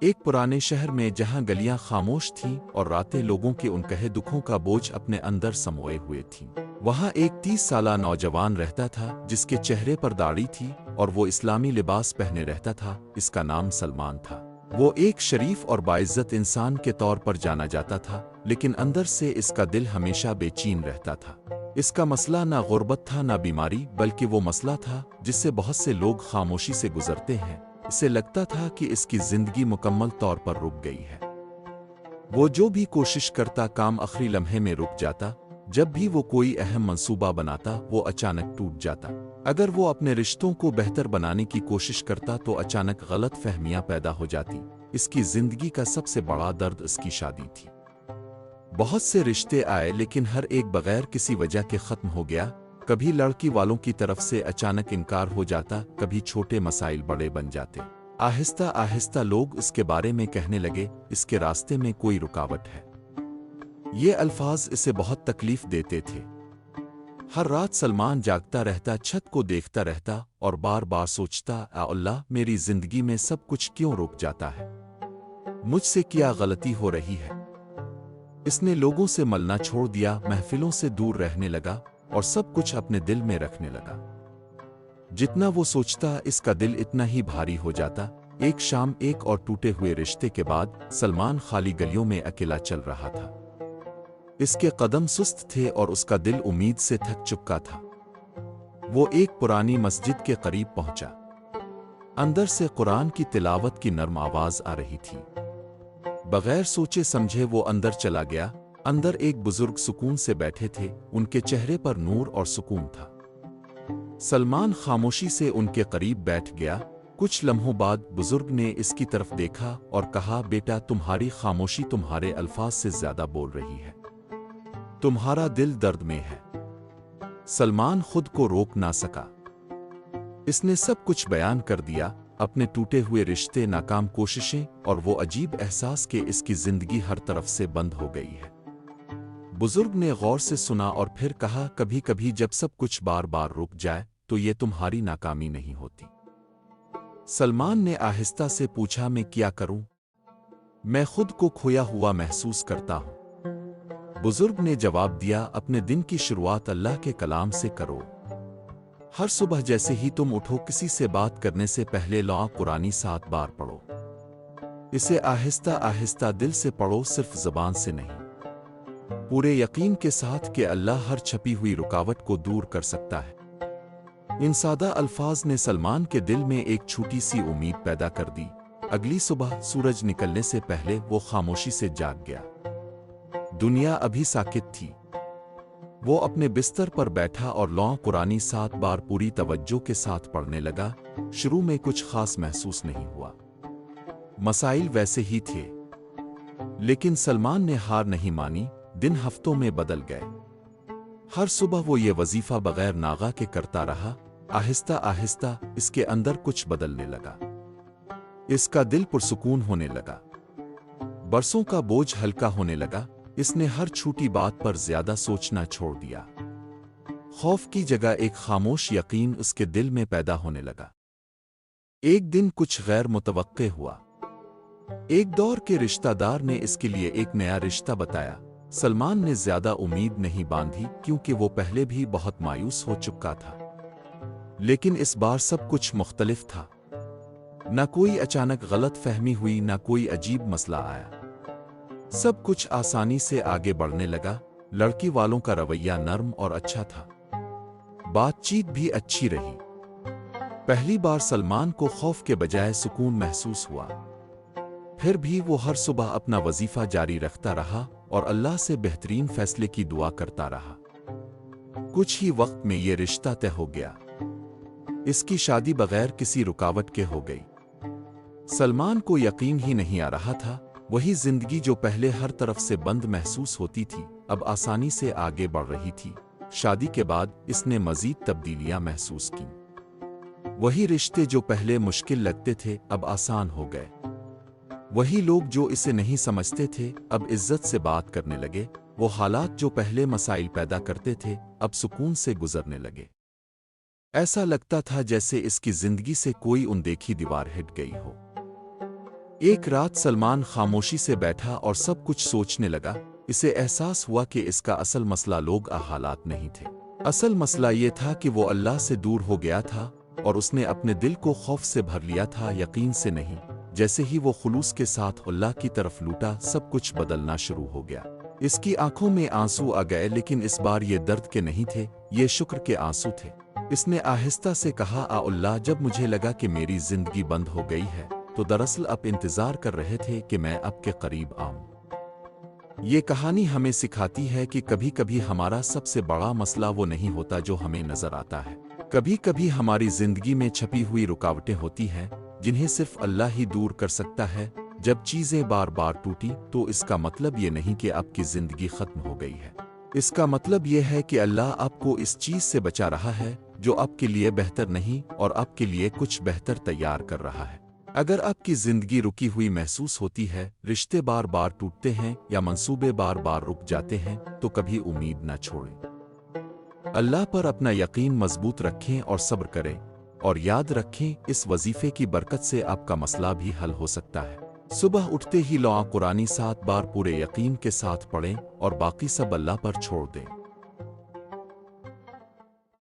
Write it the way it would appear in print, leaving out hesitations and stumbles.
ایک پرانے شہر میں جہاں گلیاں خاموش تھیں اور راتیں لوگوں کے انکہے دکھوں کا بوجھ اپنے اندر سموئے ہوئے تھیں، وہاں ایک 30 سالہ نوجوان رہتا تھا جس کے چہرے پر داڑھی تھی اور وہ اسلامی لباس پہنے رہتا تھا۔ اس کا نام سلمان تھا۔ وہ ایک شریف اور باعزت انسان کے طور پر جانا جاتا تھا، لیکن اندر سے اس کا دل ہمیشہ بے چین رہتا تھا۔ اس کا مسئلہ نہ غربت تھا نہ بیماری، بلکہ وہ مسئلہ تھا جس سے بہت سے لوگ خاموشی سے گزرتے ہیں۔ اسے لگتا تھا کہ اس کی زندگی مکمل طور پر رک گئی ہے۔ وہ جو بھی کوشش کرتا کام آخری لمحے میں رک جاتا۔ جب بھی وہ کوئی اہم منصوبہ بناتا وہ اچانک ٹوٹ جاتا۔ اگر وہ اپنے رشتوں کو بہتر بنانے کی کوشش کرتا تو اچانک غلط فہمیاں پیدا ہو جاتی۔ اس کی زندگی کا سب سے بڑا درد اس کی شادی تھی۔ بہت سے رشتے آئے لیکن ہر ایک بغیر کسی وجہ کے ختم ہو گیا۔ کبھی لڑکی والوں کی طرف سے اچانک انکار ہو جاتا، کبھی چھوٹے مسائل بڑے بن جاتے۔ آہستہ آہستہ لوگ اس کے بارے میں کہنے لگے، اس کے راستے میں کوئی رکاوٹ ہے۔ یہ الفاظ اسے بہت تکلیف دیتے تھے۔ ہر رات سلمان جاگتا رہتا، چھت کو دیکھتا رہتا اور بار بار سوچتا، اے اللہ، میری زندگی میں سب کچھ کیوں رک جاتا ہے؟ مجھ سے کیا غلطی ہو رہی ہے؟ اس نے لوگوں سے ملنا چھوڑ دیا، محفلوں سے دور رہنے لگا اور سب کچھ اپنے دل میں رکھنے لگا۔ جتنا وہ سوچتا اس کا دل اتنا ہی بھاری ہو جاتا۔ ایک شام ایک اور ٹوٹے ہوئے رشتے کے بعد سلمان خالی گلیوں میں اکیلا چل رہا تھا۔ اس کے قدم سست تھے اور اس کا دل امید سے تھک چکا تھا۔ وہ ایک پرانی مسجد کے قریب پہنچا۔ اندر سے قرآن کی تلاوت کی نرم آواز آ رہی تھی۔ بغیر سوچے سمجھے وہ اندر چلا گیا۔ اندر ایک بزرگ سکون سے بیٹھے تھے، ان کے چہرے پر نور اور سکون تھا۔ سلمان خاموشی سے ان کے قریب بیٹھ گیا۔ کچھ لمحوں بعد بزرگ نے اس کی طرف دیکھا اور کہا، بیٹا، تمہاری خاموشی تمہارے الفاظ سے زیادہ بول رہی ہے۔ تمہارا دل درد میں ہے۔ سلمان خود کو روک نہ سکا۔ اس نے سب کچھ بیان کر دیا، اپنے ٹوٹے ہوئے رشتے، ناکام کوششیں اور وہ عجیب احساس کہ اس کی زندگی ہر طرف سے بند ہو گئی ہے۔ بزرگ نے غور سے سنا اور پھر کہا، کبھی کبھی جب سب کچھ بار بار رک جائے تو یہ تمہاری ناکامی نہیں ہوتی۔ سلمان نے آہستہ سے پوچھا، میں کیا کروں؟ میں خود کو کھویا ہوا محسوس کرتا ہوں۔ بزرگ نے جواب دیا، اپنے دن کی شروعات اللہ کے کلام سے کرو۔ ہر صبح جیسے ہی تم اٹھو کسی سے بات کرنے سے پہلے قرآن 7 بار پڑھو۔ اسے آہستہ آہستہ دل سے پڑھو، صرف زبان سے نہیں۔ پورے یقین کے ساتھ کہ اللہ ہر چھپی ہوئی رکاوٹ کو دور کر سکتا ہے۔ ان سادہ الفاظ نے سلمان کے دل میں ایک چھوٹی سی امید پیدا کر دی۔ اگلی صبح سورج نکلنے سے پہلے وہ خاموشی سے جاگ گیا۔ دنیا ابھی ساکت تھی۔ وہ اپنے بستر پر بیٹھا اور قرآن 7 بار پوری توجہ کے ساتھ پڑھنے لگا۔ شروع میں کچھ خاص محسوس نہیں ہوا۔ مسائل ویسے ہی تھے، لیکن سلمان نے ہار نہیں مانی۔ دن ہفتوں میں بدل گئے۔ ہر صبح وہ یہ وظیفہ بغیر ناغہ کے کرتا رہا۔ آہستہ آہستہ اس کے اندر کچھ بدلنے لگا۔ اس کا دل پرسکون ہونے لگا۔ برسوں کا بوجھ ہلکا ہونے لگا۔ اس نے ہر چھوٹی بات پر زیادہ سوچنا چھوڑ دیا۔ خوف کی جگہ ایک خاموش یقین اس کے دل میں پیدا ہونے لگا۔ ایک دن کچھ غیر متوقع ہوا۔ ایک دور کے رشتہ دار نے اس کے لیے ایک نیا رشتہ بتایا۔ سلمان نے زیادہ امید نہیں باندھی کیونکہ وہ پہلے بھی بہت مایوس ہو چکا تھا، لیکن اس بار سب کچھ مختلف تھا۔ نہ کوئی اچانک غلط فہمی ہوئی، نہ کوئی عجیب مسئلہ آیا۔ سب کچھ آسانی سے آگے بڑھنے لگا۔ لڑکی والوں کا رویہ نرم اور اچھا تھا۔ بات چیت بھی اچھی رہی۔ پہلی بار سلمان کو خوف کے بجائے سکون محسوس ہوا۔ پھر بھی وہ ہر صبح اپنا وظیفہ جاری رکھتا رہا اور اللہ سے بہترین فیصلے کی دعا کرتا رہا۔ کچھ ہی وقت میں یہ رشتہ طے ہو گیا۔ اس کی شادی بغیر کسی رکاوٹ کے ہو گئی۔ سلمان کو یقین ہی نہیں آ رہا تھا، وہی زندگی جو پہلے ہر طرف سے بند محسوس ہوتی تھی اب آسانی سے آگے بڑھ رہی تھی۔ شادی کے بعد اس نے مزید تبدیلیاں محسوس کیں۔ وہی رشتے جو پہلے مشکل لگتے تھے اب آسان ہو گئے۔ وہی لوگ جو اسے نہیں سمجھتے تھے اب عزت سے بات کرنے لگے۔ وہ حالات جو پہلے مسائل پیدا کرتے تھے اب سکون سے گزرنے لگے۔ ایسا لگتا تھا جیسے اس کی زندگی سے کوئی اندیکھی دیوار ہٹ گئی ہو۔ ایک رات سلمان خاموشی سے بیٹھا اور سب کچھ سوچنے لگا۔ اسے احساس ہوا کہ اس کا اصل مسئلہ لوگ حالات نہیں تھے۔ اصل مسئلہ یہ تھا کہ وہ اللہ سے دور ہو گیا تھا اور اس نے اپنے دل کو خوف سے بھر لیا تھا، یقین سے نہیں۔ جیسے ہی وہ خلوص کے ساتھ اللہ کی طرف لوٹا، سب کچھ بدلنا شروع ہو گیا۔ اس کی آنکھوں میں آنسو آ گئے، لیکن اس بار یہ درد کے نہیں تھے، یہ شکر کے آنسو تھے۔ اس نے آہستہ سے کہا، اللہ، جب مجھے لگا کہ میری زندگی بند ہو گئی ہے تو دراصل آپ انتظار کر رہے تھے کہ میں آپ کے قریب آؤں۔ یہ کہانی ہمیں سکھاتی ہے کہ کبھی کبھی ہمارا سب سے بڑا مسئلہ وہ نہیں ہوتا جو ہمیں نظر آتا ہے۔ کبھی کبھی ہماری زندگی میں چھپی ہوئی رکاوٹیں ہوتی ہیں جنہیں صرف اللہ ہی دور کر سکتا ہے۔ جب چیزیں بار بار ٹوٹی تو اس کا مطلب یہ نہیں کہ آپ کی زندگی ختم ہو گئی ہے۔ اس کا مطلب یہ ہے کہ اللہ آپ کو اس چیز سے بچا رہا ہے جو آپ کے لیے بہتر نہیں، اور آپ کے لیے کچھ بہتر تیار کر رہا ہے۔ اگر آپ کی زندگی رکی ہوئی محسوس ہوتی ہے، رشتے بار بار ٹوٹتے ہیں یا منصوبے بار بار رک جاتے ہیں، تو کبھی امید نہ چھوڑیں۔ اللہ پر اپنا یقین مضبوط رکھیں اور صبر کریں، اور یاد رکھیں اس وظیفے کی برکت سے آپ کا مسئلہ بھی حل ہو سکتا ہے۔ صبح اٹھتے ہی قرآن 7 بار پورے یقین کے ساتھ پڑھیں اور باقی سب اللہ پر چھوڑ دیں۔